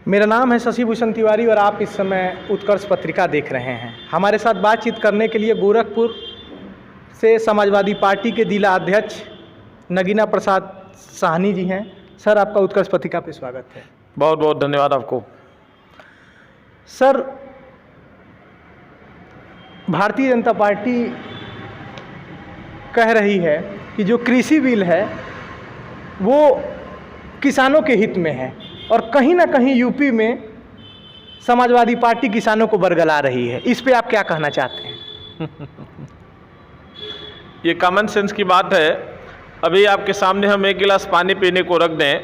मेरा नाम है शशि भूषण तिवारी और आप इस समय उत्कर्ष पत्रिका देख रहे हैं। हमारे साथ बातचीत करने के लिए गोरखपुर से समाजवादी पार्टी के जिला अध्यक्ष नगीना प्रसाद साहनी जी हैं। सर, आपका उत्कर्ष पत्रिका पे स्वागत है। बहुत बहुत धन्यवाद आपको। सर, भारतीय जनता पार्टी कह रही है कि जो कृषि बिल है वो किसानों के हित में है और कहीं ना कहीं यूपी में समाजवादी पार्टी किसानों को बरगला रही है। इस पे आप क्या कहना चाहते हैं? ये कॉमन सेंस की बात है। अभी आपके सामने हम एक गिलास पानी पीने को रख दें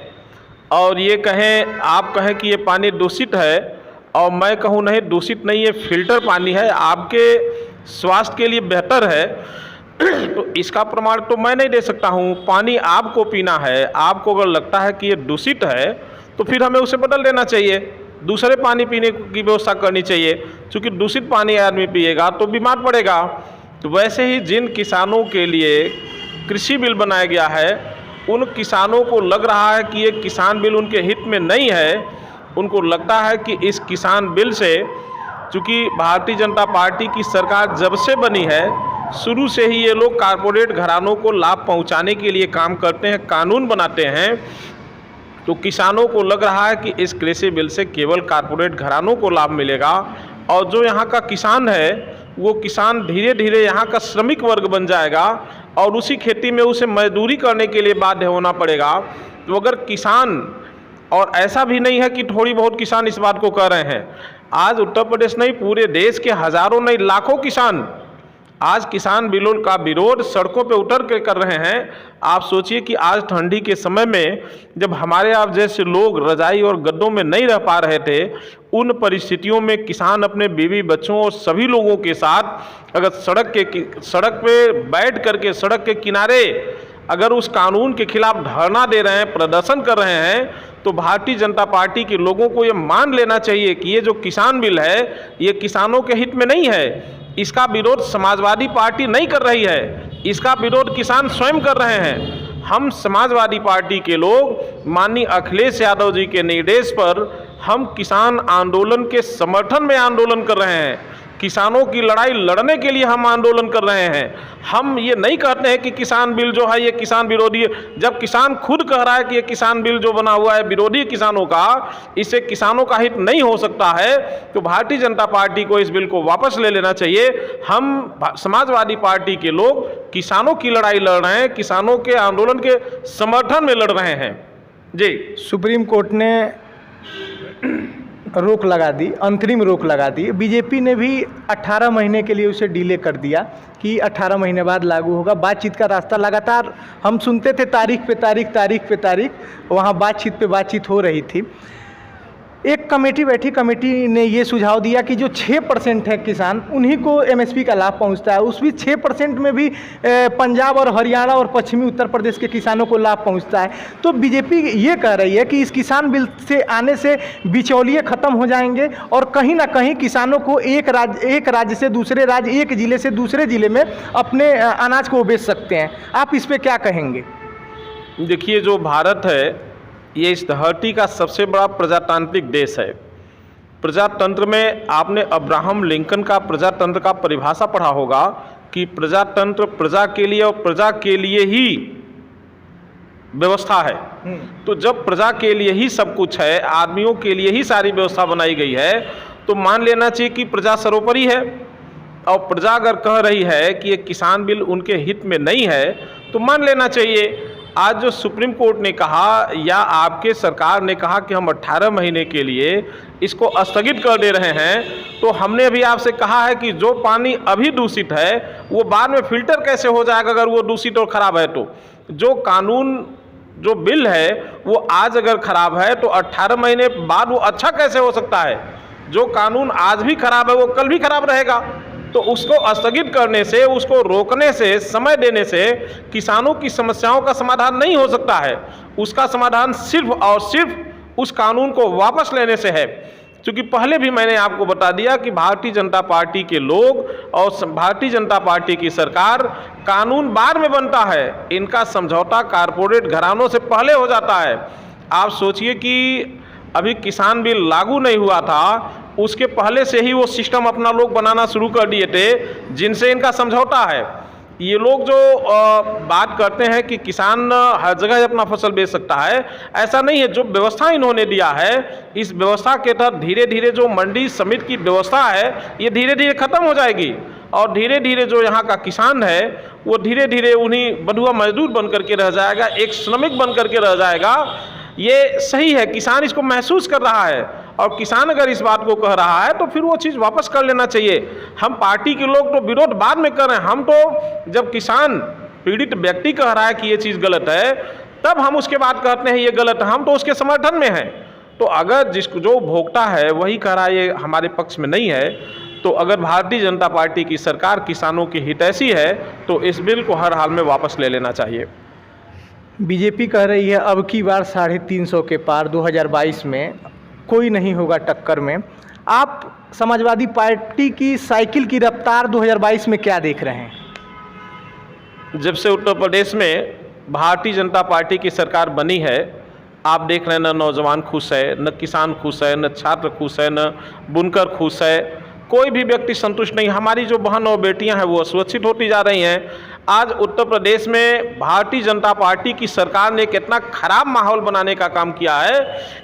और ये कहें, आप कहें कि ये पानी दूषित है और मैं कहूँ नहीं दूषित नहीं, ये फिल्टर पानी है, आपके स्वास्थ्य के लिए बेहतर है, तो इसका प्रमाण तो मैं नहीं दे सकता हूँ। पानी आपको पीना है, आपको अगर लगता है कि ये दूषित है तो फिर हमें उसे बदल देना चाहिए, दूसरे पानी पीने की व्यवस्था करनी चाहिए। क्योंकि दूषित पानी आदमी पिएगा तो बीमार पड़ेगा। तो वैसे ही जिन किसानों के लिए कृषि बिल बनाया गया है, उन किसानों को लग रहा है कि ये किसान बिल उनके हित में नहीं है। उनको लगता है कि इस किसान बिल से, चूँकि भारतीय जनता पार्टी की सरकार जब से बनी है, शुरू से ही ये लोग कारपोरेट घरानों को लाभ पहुंचाने के लिए काम करते हैं, कानून बनाते हैं। तो किसानों को लग रहा है कि इस कृषि बिल से केवल कारपोरेट घरानों को लाभ मिलेगा और जो यहाँ का किसान है वो किसान धीरे धीरे यहाँ का श्रमिक वर्ग बन जाएगा और उसी खेती में उसे मजदूरी करने के लिए बाध्य होना पड़ेगा। तो अगर किसान, और ऐसा भी नहीं है कि थोड़ी बहुत किसान इस बात को कह रहे हैं, आज उत्तर प्रदेश नहीं पूरे देश के हज़ारों नहीं लाखों किसान आज किसान बिलों का विरोध सड़कों पे उतर के कर रहे हैं। आप सोचिए कि आज ठंडी के समय में जब हमारे आप जैसे लोग रजाई और गद्दों में नहीं रह पा रहे थे, उन परिस्थितियों में किसान अपने बीवी बच्चों और सभी लोगों के साथ अगर सड़क पे बैठ करके सड़क के किनारे अगर उस कानून के खिलाफ धरना दे रहे हैं, प्रदर्शन कर रहे हैं, तो भारतीय जनता पार्टी के लोगों को ये मान लेना चाहिए कि ये जो किसान बिल है ये किसानों के हित में नहीं है। इसका विरोध समाजवादी पार्टी नहीं कर रही है, इसका विरोध किसान स्वयं कर रहे हैं। हम समाजवादी पार्टी के लोग माननीय अखिलेश यादव जी के निर्देश पर हम किसान आंदोलन के समर्थन में आंदोलन कर रहे हैं। किसानों की लड़ाई लड़ने के लिए हम आंदोलन कर रहे हैं। हम ये नहीं कहते हैं कि किसान बिल जो है ये किसान विरोधी है। जब किसान खुद कह रहा है कि ये किसान बिल जो बना हुआ है विरोधी किसानों का, इससे किसानों का हित नहीं हो सकता है, तो भारतीय जनता पार्टी को इस बिल को वापस ले लेना चाहिए। हम समाजवादी पार्टी के लोग किसानों की लड़ाई लड़ रहे हैं, किसानों के आंदोलन के समर्थन में लड़ रहे हैं। जी, सुप्रीम कोर्ट ने रोक लगा दी, अंतरिम रोक लगा दी। बीजेपी ने भी 18 महीने के लिए उसे डिले कर दिया कि 18 महीने बाद लागू होगा। बातचीत का रास्ता लगातार हम सुनते थे, तारीख पे तारीख वहाँ बातचीत पे बातचीत हो रही थी। एक कमेटी बैठी, कमेटी ने ये सुझाव दिया कि जो 6% है किसान, उन्हीं को एमएसपी का लाभ पहुंचता है। उस भी 6% में भी पंजाब और हरियाणा और पश्चिमी उत्तर प्रदेश के किसानों को लाभ पहुंचता है। तो बीजेपी ये कह रही है कि इस किसान बिल से आने से बिचौलिए ख़त्म हो जाएंगे और कहीं ना कहीं किसानों को एक राज्य से दूसरे राज्य, एक ज़िले से दूसरे ज़िले में अपने अनाज को बेच सकते हैं। आप इस पर क्या कहेंगे? देखिए, जो भारत है ये इस धरती का सबसे बड़ा प्रजातांत्रिक देश है। प्रजातंत्र में आपने अब्राहम लिंकन का प्रजातंत्र का परिभाषा पढ़ा होगा कि प्रजातंत्र प्रजा के लिए और प्रजा के लिए ही व्यवस्था है। तो जब प्रजा के लिए ही सब कुछ है, आदमियों के लिए ही सारी व्यवस्था बनाई गई है, तो मान लेना चाहिए कि प्रजा सर्वोपरि है। और प्रजा अगर कह रही है कि ये किसान बिल उनके हित में नहीं है तो मान लेना चाहिए। आज जो सुप्रीम कोर्ट ने कहा या आपके सरकार ने कहा कि हम 18 महीने के लिए इसको स्थगित कर दे रहे हैं, तो हमने अभी आपसे कहा है कि जो पानी अभी दूषित है वो बाद में फिल्टर कैसे हो जाएगा अगर वो दूषित और ख़राब है। तो जो कानून, जो बिल है वो आज अगर ख़राब है तो 18 महीने बाद वो अच्छा कैसे हो सकता है? जो कानून आज भी खराब है वो कल भी खराब रहेगा। तो उसको स्थगित करने से, उसको रोकने से, समय देने से किसानों की समस्याओं का समाधान नहीं हो सकता है। उसका समाधान सिर्फ और सिर्फ उस कानून को वापस लेने से है। क्योंकि पहले भी मैंने आपको बता दिया कि भारतीय जनता पार्टी के लोग और भारतीय जनता पार्टी की सरकार, कानून बाद में बनता है, इनका समझौता कारपोरेट घरानों से पहले हो जाता है। आप सोचिए कि अभी किसान बिल लागू नहीं हुआ था, उसके पहले से ही वो सिस्टम अपना लोग बनाना शुरू कर दिए थे जिनसे इनका समझौता है। ये लोग जो बात करते हैं कि किसान हर जगह अपना फसल बेच सकता है, ऐसा नहीं है। जो व्यवस्था इन्होंने दिया है, इस व्यवस्था के तहत धीरे धीरे जो मंडी समिति की व्यवस्था है ये धीरे धीरे खत्म हो जाएगी और धीरे धीरे जो यहाँ का किसान है वो धीरे धीरे उन्हीं बंधुआ मजदूर बन करके रह जाएगा, एक श्रमिक बन करके रह जाएगा। ये सही है, किसान इसको महसूस कर रहा है और किसान अगर इस बात को कह रहा है तो फिर वो चीज़ वापस कर लेना चाहिए। हम पार्टी के लोग तो विरोध बाद में कर रहे हैं, हम तो जब किसान पीड़ित व्यक्ति कह रहा है कि ये चीज़ गलत है तब हम उसके बाद कहते हैं ये गलत है, हम तो उसके समर्थन में हैं। तो अगर जिसको जो भोगता है वही कह रहा है ये हमारे पक्ष में नहीं है, तो अगर भारतीय जनता पार्टी की सरकार किसानों की हितैषी है तो इस बिल को हर हाल में वापस ले लेना चाहिए। बीजेपी कह रही है अब की बार 350 के पार 2022 में कोई नहीं होगा टक्कर में। आप समाजवादी पार्टी की साइकिल की रफ्तार 2022 में क्या देख रहे हैं? जब से उत्तर प्रदेश में भारतीय जनता पार्टी की सरकार बनी है, आप देख रहे हैं न नौजवान खुश है, न किसान खुश है, न छात्र खुश है, न बुनकर खुश है, कोई भी व्यक्ति संतुष्ट नहीं। हमारी जो बहन और बेटियां हैं वो असुरक्षित होती जा रही हैं। आज उत्तर प्रदेश में भारतीय जनता पार्टी की सरकार ने कितना खराब माहौल बनाने का काम किया है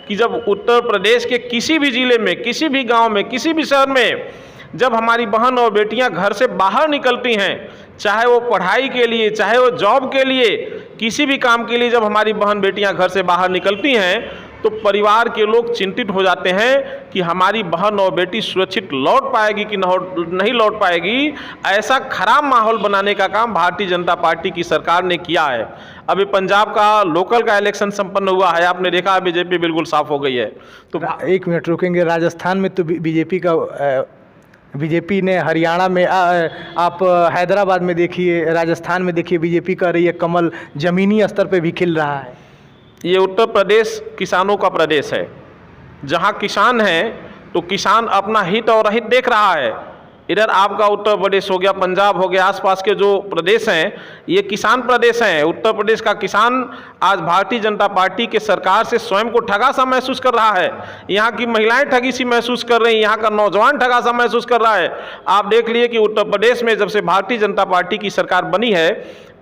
कि जब उत्तर प्रदेश के किसी भी जिले में, किसी भी गांव में, किसी भी शहर में जब हमारी बहन और बेटियां घर से बाहर निकलती हैं, चाहे वो पढ़ाई के लिए, चाहे वो जॉब के लिए, किसी भी काम के लिए, जब हमारी बहन बेटियां घर से बाहर निकलती हैं तो परिवार के लोग चिंतित हो जाते हैं कि हमारी बहन और बेटी सुरक्षित लौट पाएगी कि नहीं लौट पाएगी। ऐसा खराब माहौल बनाने का काम भारतीय जनता पार्टी की सरकार ने किया है। अभी पंजाब का लोकल का इलेक्शन संपन्न हुआ है, आपने देखा बीजेपी बिल्कुल साफ हो गई है। तो 1 मिनट रुकेंगे। राजस्थान में तो बीजेपी ने हरियाणा में आप हैदराबाद में देखिए, राजस्थान में देखिए, बीजेपी कह रही है कमल जमीनी स्तर पे भी खिल रहा है। ये उत्तर प्रदेश किसानों का प्रदेश है। जहाँ किसान हैं तो किसान अपना हित और अहित देख रहा है। इधर आपका उत्तर प्रदेश हो गया, पंजाब हो गया, आसपास के जो प्रदेश हैं ये किसान प्रदेश हैं। उत्तर प्रदेश का किसान आज भारतीय जनता पार्टी के सरकार से स्वयं को ठगा सा महसूस कर रहा है। यहाँ की महिलाएं ठगी सी महसूस कर रही हैं, यहाँ का नौजवान ठगा सा महसूस कर रहा है। आप देख लिए कि उत्तर प्रदेश में जब से भारतीय जनता पार्टी की सरकार बनी है,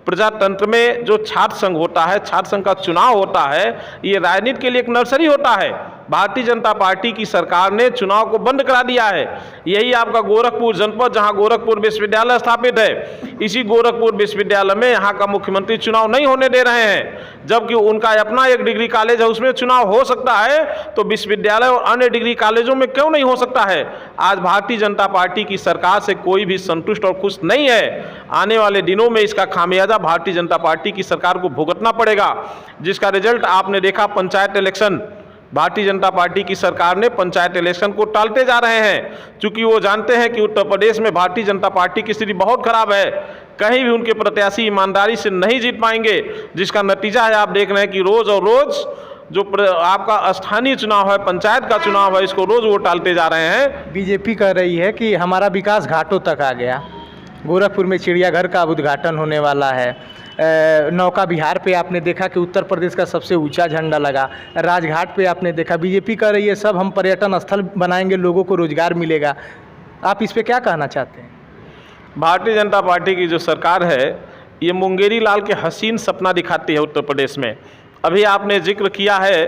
प्रजातंत्र में जो छात्र संघ होता है, छात्र संघ का चुनाव होता है, ये राजनीति के लिए एक नर्सरी होता है। भारतीय जनता पार्टी की सरकार ने चुनाव को बंद करा दिया है। यही आपका गोरखपुर जनपद, जहां गोरखपुर विश्वविद्यालय स्थापित है, इसी गोरखपुर विश्वविद्यालय में यहां का मुख्यमंत्री चुनाव नहीं होने दे रहे हैं, जबकि उनका अपना एक डिग्री कॉलेज है, उसमें चुनाव हो सकता है। तो विश्वविद्यालय और अन्य डिग्री कॉलेजों में क्यों नहीं हो सकता है? आज भारतीय जनता पार्टी की सरकार से कोई भी संतुष्ट और खुश नहीं है। आने वाले दिनों में इसका खामियाजा भारतीय जनता पार्टी की सरकार को भुगतना पड़ेगा, जिसका रिजल्ट आपने देखा। पंचायत इलेक्शन, भारतीय जनता पार्टी की सरकार ने पंचायत इलेक्शन को टालते जा रहे हैं, क्योंकि वो जानते हैं कि उत्तर प्रदेश में भारतीय जनता पार्टी की स्थिति बहुत खराब है। कहीं भी उनके प्रत्याशी ईमानदारी से नहीं जीत पाएंगे, जिसका नतीजा है आप देख रहे हैं कि रोज और रोज जो आपका स्थानीय चुनाव है, पंचायत का चुनाव है, इसको रोज वो टालते जा रहे हैं। बीजेपी कह रही है कि हमारा विकास घाटों तक आ गया। गोरखपुर में चिड़ियाघर का उद्घाटन होने वाला है। नौका विहार पे आपने देखा कि उत्तर प्रदेश का सबसे ऊंचा झंडा लगा। राजघाट पे आपने देखा। बीजेपी कह रही है सब हम पर्यटन स्थल बनाएंगे, लोगों को रोजगार मिलेगा। आप इस पे क्या कहना चाहते हैं? भारतीय जनता पार्टी की जो सरकार है ये मुंगेरी लाल के हसीन सपना दिखाती है उत्तर प्रदेश में। अभी आपने जिक्र किया है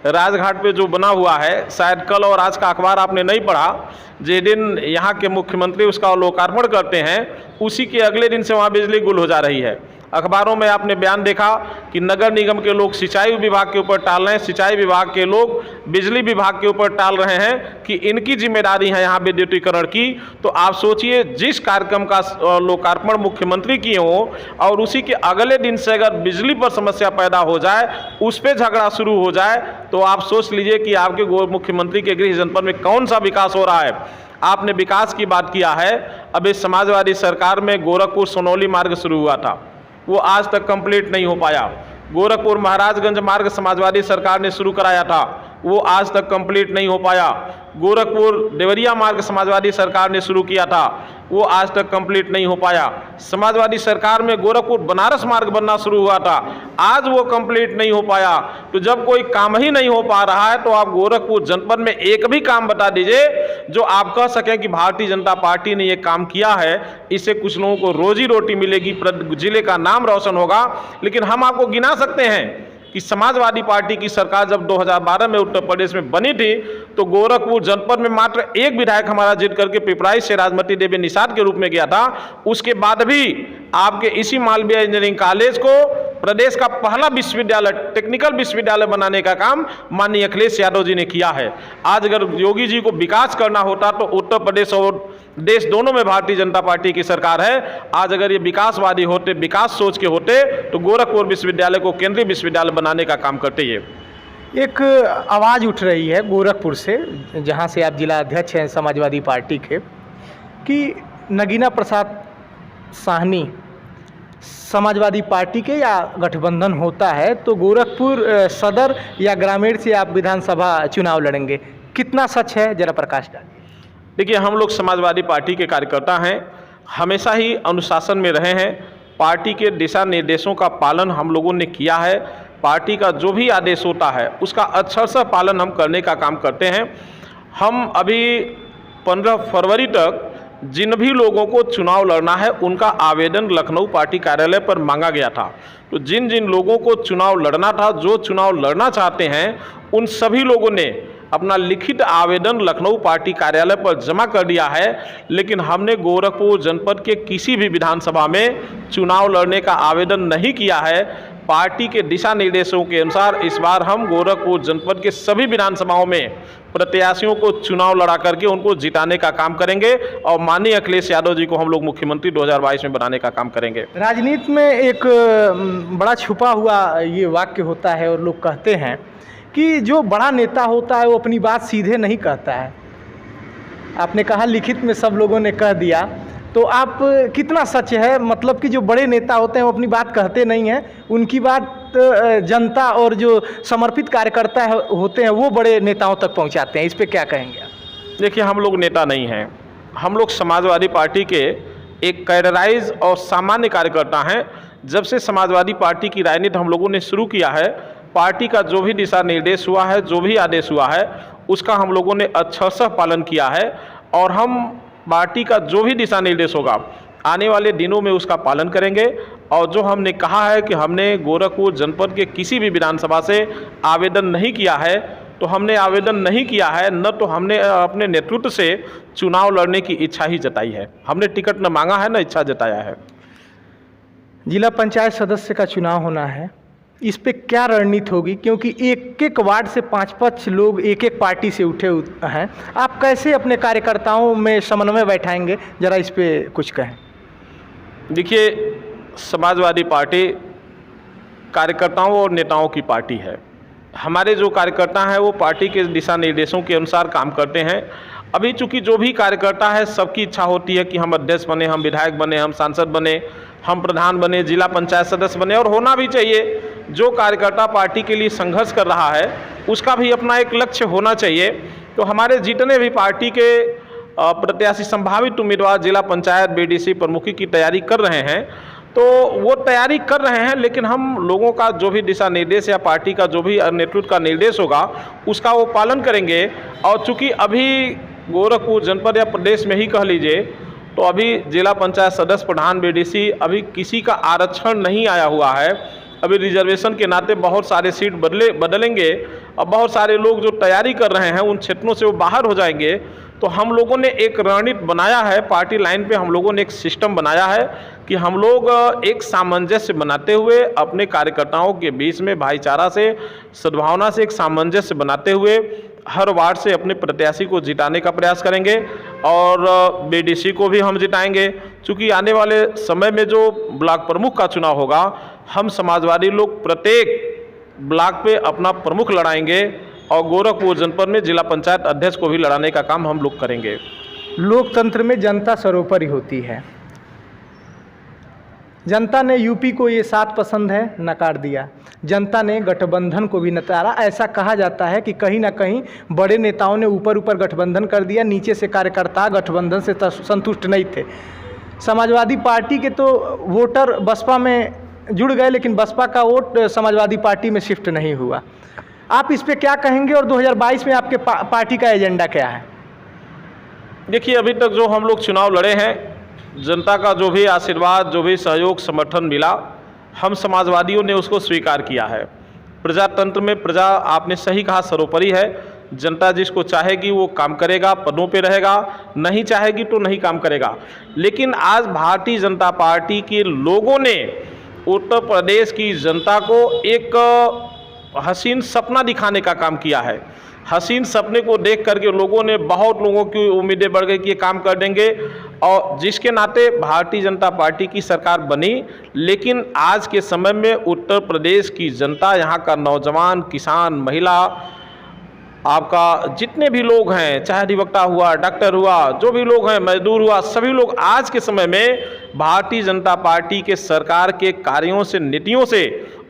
राजघाट पे जो बना हुआ है, शायद कल और आज का अखबार आपने नहीं पढ़ा। जिस दिन यहाँ के मुख्यमंत्री उसका लोकार्पण करते हैं, उसी के अगले दिन से वहाँ बिजली गुल हो जा रही है। अखबारों में आपने बयान देखा कि नगर निगम के लोग सिंचाई विभाग के ऊपर टाल रहे हैं, सिंचाई विभाग के लोग बिजली विभाग के ऊपर टाल रहे हैं कि इनकी जिम्मेदारी है यहाँ विद्युतीकरण की। तो आप सोचिए, जिस कार्यक्रम का लोकार्पण मुख्यमंत्री किए हो और उसी के अगले दिन से अगर बिजली पर समस्या पैदा हो जाए, उस पर झगड़ा शुरू हो जाए, तो आप सोच लीजिए कि आपके मुख्यमंत्री के गृह जनपद में कौन सा विकास हो रहा है। आपने विकास की बात किया है। अभी समाजवादी सरकार में गोरखपुर सोनौली मार्ग शुरू हुआ था, वो आज तक कंप्लीट नहीं हो पाया। गोरखपुर महाराजगंज मार्ग समाजवादी सरकार ने शुरू कराया था, वो आज तक कंप्लीट नहीं हो पाया। गोरखपुर देवरिया मार्ग समाजवादी सरकार ने शुरू किया था, वो आज तक कंप्लीट नहीं हो पाया। समाजवादी सरकार में गोरखपुर बनारस मार्ग बनना शुरू हुआ था, आज वो कंप्लीट नहीं हो पाया। तो जब कोई काम ही नहीं हो पा रहा है तो आप गोरखपुर जनपद में एक भी काम बता दीजिए जो आप कह सकें कि भारतीय जनता पार्टी ने ये काम किया है, इससे कुछ लोगों को रोजी रोटी मिलेगी, जिले का नाम रोशन होगा। लेकिन हम आपको गिना सकते हैं कि समाजवादी पार्टी की सरकार जब 2012 में उत्तर प्रदेश में बनी थी तो गोरखपुर जनपद में मात्र एक विधायक हमारा जीत करके पिपराइच से राजमती देवी निषाद के रूप में गया था। उसके बाद भी आपके इसी मालवीय इंजीनियरिंग कॉलेज को प्रदेश का पहला विश्वविद्यालय, टेक्निकल विश्वविद्यालय बनाने का काम माननीय अखिलेश यादव जी ने किया है। आज अगर योगी जी को विकास करना होता तो उत्तर प्रदेश और देश दोनों में भारतीय जनता पार्टी की सरकार है। आज अगर ये विकासवादी होते, विकास सोच के होते तो गोरखपुर विश्वविद्यालय को केंद्रीय विश्वविद्यालय बनाने का काम करते। ये एक आवाज़ उठ रही है गोरखपुर से, जहां से आप जिला अध्यक्ष हैं समाजवादी पार्टी के, कि नगीना प्रसाद साहनी समाजवादी पार्टी के या गठबंधन होता है तो गोरखपुर सदर या ग्रामीण से आप विधानसभा चुनाव लड़ेंगे, कितना सच है, जरा प्रकाश डालिए। देखिए, हम लोग समाजवादी पार्टी के कार्यकर्ता हैं, हमेशा ही अनुशासन में रहे हैं। पार्टी के दिशा निर्देशों का पालन हम लोगों ने किया है। पार्टी का जो भी आदेश होता है उसका अक्षरशः पालन हम करने का काम करते हैं। हम अभी 15 फरवरी तक जिन भी लोगों को चुनाव लड़ना है उनका आवेदन लखनऊ पार्टी कार्यालय पर मांगा गया था। तो जिन जिन लोगों को चुनाव लड़ना था, जो चुनाव लड़ना चाहते हैं, उन सभी लोगों ने अपना लिखित आवेदन लखनऊ पार्टी कार्यालय पर जमा कर दिया है। लेकिन हमने गोरखपुर जनपद के किसी भी विधानसभा में चुनाव लड़ने का आवेदन नहीं किया है। पार्टी के दिशा निर्देशों के अनुसार इस बार हम गोरखपुर जनपद के सभी विधानसभाओं में प्रत्याशियों को चुनाव लड़ा करके उनको जिताने का काम करेंगे और माननीय अखिलेश यादव जी को हम लोग मुख्यमंत्री 2022 में बनाने का काम करेंगे। राजनीति में एक बड़ा छुपा हुआ ये वाक्य होता है और लोग कहते हैं कि जो बड़ा नेता होता है वो अपनी बात सीधे नहीं कहता है। आपने कहा लिखित में सब लोगों ने कह दिया, तो आप कितना सच है, मतलब कि जो बड़े नेता होते हैं वो अपनी बात कहते नहीं हैं, उनकी बात जनता और जो समर्पित कार्यकर्ता होते हैं वो बड़े नेताओं तक पहुंचाते हैं, इस पे क्या कहेंगे आप? देखिए, हम लोग नेता नहीं हैं, हम लोग समाजवादी पार्टी के एक कैडराइज और सामान्य कार्यकर्ता हैं। जब से समाजवादी पार्टी की राजनीति हम लोगों ने शुरू किया है, पार्टी का जो भी दिशा निर्देश हुआ है, जो भी आदेश हुआ है, उसका हम लोगों ने अक्षरशः पालन किया है। और हम पार्टी का जो भी दिशा निर्देश होगा आने वाले दिनों में उसका पालन करेंगे। और जो हमने कहा है कि हमने गोरखपुर जनपद के किसी भी विधानसभा से आवेदन नहीं किया है, तो हमने आवेदन नहीं किया है, न तो हमने अपने नेतृत्व से चुनाव लड़ने की इच्छा ही जताई है। हमने टिकट न मांगा है न इच्छा जताया है। जिला पंचायत सदस्य का चुनाव होना है, इस पे क्या रणनीति होगी, क्योंकि एक एक वार्ड से 5-5 लोग एक एक पार्टी से उठे हैं, आप कैसे अपने कार्यकर्ताओं में समन्वय बैठाएंगे, जरा इस पे कुछ कहें। देखिए, समाजवादी पार्टी कार्यकर्ताओं और नेताओं की पार्टी है। हमारे जो कार्यकर्ता हैं वो पार्टी के दिशा निर्देशों के अनुसार काम करते हैं। अभी चूंकि जो भी कार्यकर्ता है सबकी इच्छा होती है कि हम अध्यक्ष बने, हम विधायक बने, हम सांसद बने, हम प्रधान बने, जिला पंचायत सदस्य बने, और होना भी चाहिए। जो कार्यकर्ता पार्टी के लिए संघर्ष कर रहा है उसका भी अपना एक लक्ष्य होना चाहिए। तो हमारे जितने भी पार्टी के प्रत्याशी संभावित उम्मीदवार जिला पंचायत बीडीसी प्रमुखी की तैयारी कर रहे हैं, तो वो तैयारी कर रहे हैं, लेकिन हम लोगों का जो भी दिशा निर्देश या पार्टी का जो भी नेतृत्व का निर्देश होगा उसका वो पालन करेंगे। और चूँकि अभी गोरखपुर जनपद या प्रदेश में ही कह लीजिए तो अभी जिला पंचायत सदस्य, प्रधान, बीडीसी अभी किसी का आरक्षण नहीं आया हुआ है। अभी रिजर्वेशन के नाते बहुत सारे सीट बदलेंगे और बहुत सारे लोग जो तैयारी कर रहे हैं उन क्षेत्रों से वो बाहर हो जाएंगे। तो हम लोगों ने एक रणनीति बनाया है, पार्टी लाइन पे हम लोगों ने एक सिस्टम बनाया है कि हम लोग एक सामंजस्य बनाते हुए अपने कार्यकर्ताओं के बीच में भाईचारा से, सद्भावना से एक सामंजस्य बनाते हुए हर वार्ड से अपने प्रत्याशी को जिताने का प्रयास करेंगे और बीडीसी को भी हम जिताएंगे। चूँकि आने वाले समय में जो ब्लॉक प्रमुख का चुनाव होगा, हम समाजवादी लोग प्रत्येक ब्लॉक पे अपना प्रमुख लड़ाएंगे और गोरखपुर जनपद में जिला पंचायत अध्यक्ष को भी लड़ाने का काम हम लोग करेंगे। लोकतंत्र में जनता सर्वोपरि होती है। जनता ने यूपी को ये 7 पसंद है नकार दिया। जनता ने गठबंधन को भी नकारा। ऐसा कहा जाता है कि कहीं ना कहीं बड़े नेताओं ने ऊपर ऊपर गठबंधन कर दिया, नीचे से कार्यकर्ता गठबंधन से संतुष्ट नहीं थे। समाजवादी पार्टी के तो वोटर बसपा में जुड़ गए, लेकिन बसपा का वोट समाजवादी पार्टी में शिफ्ट नहीं हुआ। आप इस पे क्या कहेंगे और 2022 में आपके पार्टी का एजेंडा क्या है? देखिए, अभी तक जो हम लोग चुनाव लड़े हैं, जनता का जो भी आशीर्वाद, जो भी सहयोग समर्थन मिला, हम समाजवादियों ने उसको स्वीकार किया है। प्रजातंत्र में प्रजा, आपने सही कहा, सर्वोपरि है। जनता जिसको चाहेगी वो काम करेगा, पदों पे रहेगा, नहीं चाहेगी तो नहीं काम करेगा। लेकिन आज भारतीय जनता पार्टी के लोगों ने उत्तर प्रदेश की जनता को एक हसीन सपना दिखाने का काम किया है। हसीन सपने को देख करके लोगों ने, बहुत लोगों की उम्मीदें बढ़ गई कि ये काम कर देंगे, और जिसके नाते भारतीय जनता पार्टी की सरकार बनी। लेकिन आज के समय में उत्तर प्रदेश की जनता, यहाँ का नौजवान, किसान, महिला, आपका जितने भी लोग हैं, चाहे अधिवक्ता हुआ, डॉक्टर हुआ, जो भी लोग हैं, मजदूर हुआ, सभी लोग आज के समय में भारतीय जनता पार्टी के सरकार के कार्यों से, नीतियों से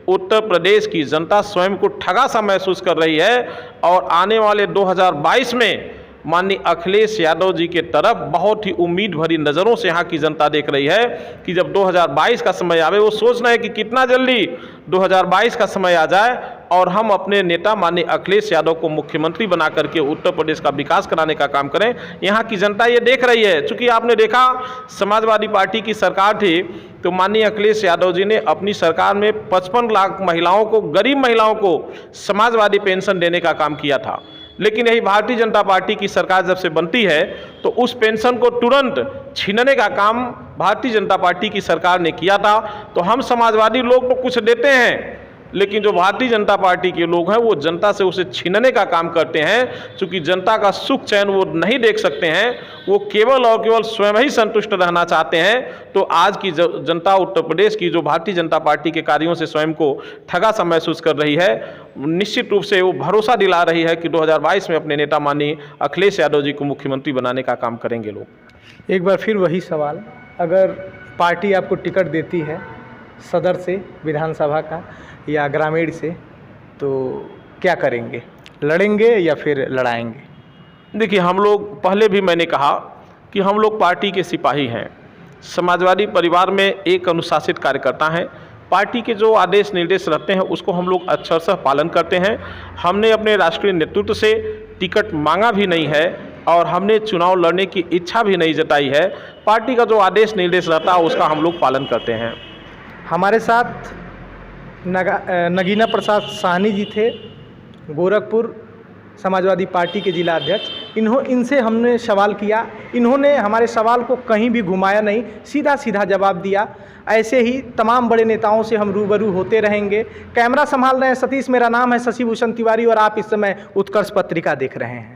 उत्तर प्रदेश की जनता स्वयं को ठगा सा महसूस कर रही है। और आने वाले 2022 में माननीय अखिलेश यादव जी के तरफ बहुत ही उम्मीद भरी नज़रों से यहाँ की जनता देख रही है कि जब 2022 का समय आवे, वो सोच रहे हैं कि कितना जल्दी 2022 का समय आ जाए और हम अपने नेता माननीय अखिलेश यादव को मुख्यमंत्री बना करके उत्तर प्रदेश का विकास कराने का काम करें। यहाँ की जनता ये देख रही है। चूँकि आपने देखा, समाजवादी पार्टी की सरकार थी तो माननीय अखिलेश यादव जी ने अपनी सरकार में 55 लाख महिलाओं को, गरीब महिलाओं को समाजवादी पेंशन देने का काम किया था। लेकिन यही भारतीय जनता पार्टी की सरकार जब से बनती है तो उस पेंशन को तुरंत छीनने का काम भारतीय जनता पार्टी की सरकार ने किया था। तो हम समाजवादी लोग तो कुछ देते हैं, लेकिन जो भारतीय जनता पार्टी के लोग हैं वो जनता से उसे छीनने का काम करते हैं। क्योंकि जनता का सुख चैन वो नहीं देख सकते हैं, वो केवल और केवल स्वयं ही संतुष्ट रहना चाहते हैं। तो आज की जनता उत्तर प्रदेश की जो भारतीय जनता पार्टी के कार्यों से स्वयं को ठगा सा महसूस कर रही है, निश्चित रूप से वो भरोसा दिला रही है कि 2022 में अपने नेता माननीय अखिलेश यादव जी को मुख्यमंत्री बनाने का काम करेंगे लोग। एक बार फिर वही सवाल, अगर पार्टी आपको टिकट देती है सदर से, विधानसभा का या ग्रामीण से, तो क्या करेंगे? लड़ेंगे या फिर लड़ाएंगे? देखिए, हम लोग, पहले भी मैंने कहा कि हम लोग पार्टी के सिपाही हैं। समाजवादी परिवार में एक अनुशासित कार्यकर्ता हैं। पार्टी के जो आदेश निर्देश रहते हैं उसको हम लोग अक्षरशः पालन करते हैं। हमने अपने राष्ट्रीय नेतृत्व से टिकट मांगा भी नहीं है और हमने चुनाव लड़ने की इच्छा भी नहीं जताई है। पार्टी का जो आदेश निर्देश रहता है उसका हम लोग पालन करते हैं। हमारे साथ नगीना प्रसाद साहनी जी थे, गोरखपुर समाजवादी पार्टी के जिला अध्यक्ष। इनसे हमने सवाल किया, इन्होंने हमारे सवाल को कहीं भी घुमाया नहीं, सीधा सीधा जवाब दिया। ऐसे ही तमाम बड़े नेताओं से हम रूबरू होते रहेंगे। कैमरा संभाल रहे हैं सतीश, मेरा नाम है शशि भूषण तिवारी और आप इस समय उत्कर्ष पत्रिका देख रहे हैं।